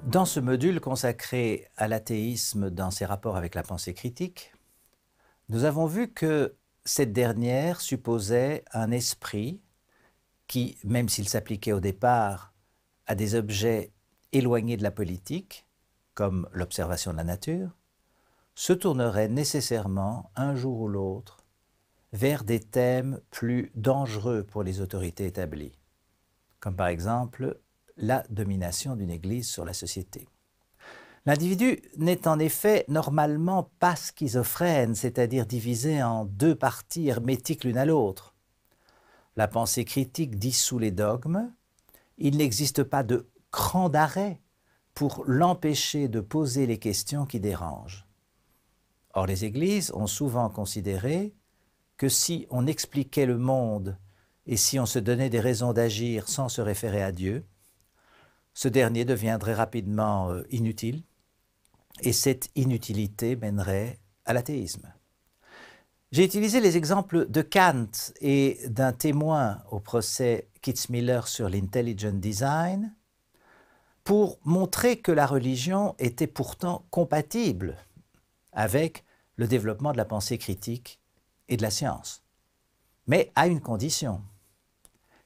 Dans ce module consacré à l'athéisme dans ses rapports avec la pensée critique, nous avons vu que cette dernière supposait un esprit qui, même s'il s'appliquait au départ à des objets éloignés de la politique, comme l'observation de la nature, se tournerait nécessairement, un jour ou l'autre, vers des thèmes plus dangereux pour les autorités établies, comme par exemple la domination d'une Église sur la société. L'individu n'est en effet normalement pas schizophrène, c'est-à-dire divisé en deux parties hermétiques l'une à l'autre. La pensée critique dissout les dogmes, il n'existe pas de cran d'arrêt pour l'empêcher de poser les questions qui dérangent. Or, les Églises ont souvent considéré que si on expliquait le monde et si on se donnait des raisons d'agir sans se référer à Dieu, ce dernier deviendrait rapidement inutile, et cette inutilité mènerait à l'athéisme. J'ai utilisé les exemples de Kant et d'un témoin au procès Kitzmiller sur l'intelligent design pour montrer que la religion était pourtant compatible avec le développement de la pensée critique et de la science, mais à une condition,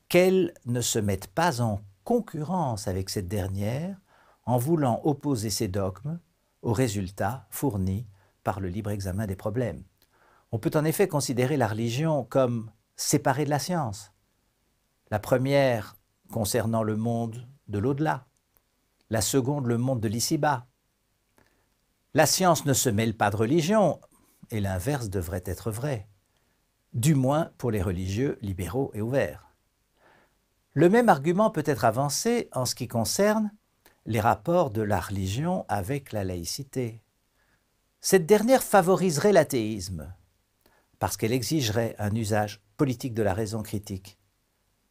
qu'elle ne se mette pas en concurrence avec cette dernière en voulant opposer ses dogmes aux résultats fournis par le libre examen des problèmes. On peut en effet considérer la religion comme séparée de la science. La première concernant le monde de l'au-delà, la seconde le monde de l'ici-bas. La science ne se mêle pas de religion, et l'inverse devrait être vrai, du moins pour les religieux libéraux et ouverts. Le même argument peut être avancé en ce qui concerne les rapports de la religion avec la laïcité. Cette dernière favoriserait l'athéisme parce qu'elle exigerait un usage politique de la raison critique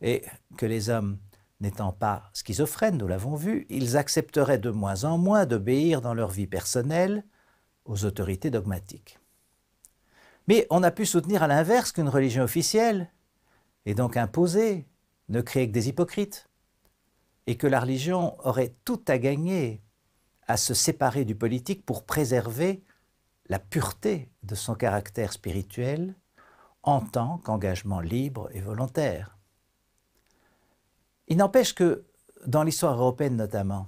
et que les hommes n'étant pas schizophrènes, nous l'avons vu, ils accepteraient de moins en moins d'obéir dans leur vie personnelle aux autorités dogmatiques. Mais on a pu soutenir à l'inverse qu'une religion officielle, et donc imposée, ne créait que des hypocrites, et que la religion aurait tout à gagner à se séparer du politique pour préserver la pureté de son caractère spirituel en tant qu'engagement libre et volontaire. Il n'empêche que, dans l'histoire européenne notamment,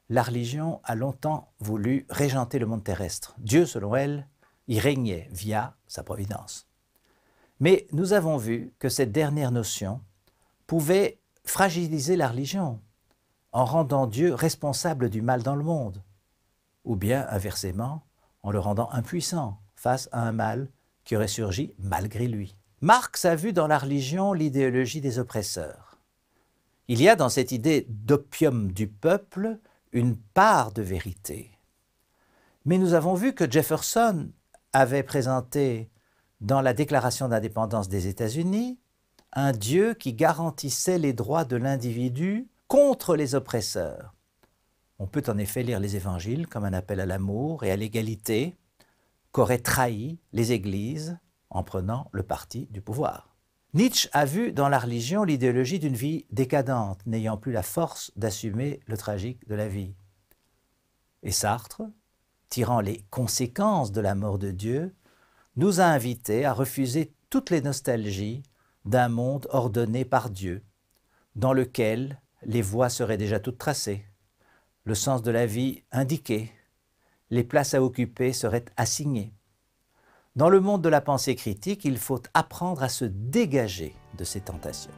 la religion a longtemps voulu régenter le monde terrestre. Dieu, selon elle, y régnait via sa providence. Mais nous avons vu que cette dernière notion pouvait fragiliser la religion en rendant Dieu responsable du mal dans le monde, ou bien, inversement, en le rendant impuissant face à un mal qui aurait surgi malgré lui. Marx a vu dans la religion l'idéologie des oppresseurs. Il y a dans cette idée d'opium du peuple une part de vérité. Mais nous avons vu que Jefferson avait présenté dans la Déclaration d'indépendance des États-Unis un Dieu qui garantissait les droits de l'individu contre les oppresseurs. On peut en effet lire les évangiles comme un appel à l'amour et à l'égalité qu'auraient trahi les églises en prenant le parti du pouvoir. Nietzsche a vu dans la religion l'idéologie d'une vie décadente, n'ayant plus la force d'assumer le tragique de la vie. Et Sartre, tirant les conséquences de la mort de Dieu, nous a invités à refuser toutes les nostalgies d'un monde ordonné par Dieu, dans lequel les voies seraient déjà toutes tracées, le sens de la vie indiqué, les places à occuper seraient assignées. Dans le monde de la pensée critique, il faut apprendre à se dégager de ces tentations.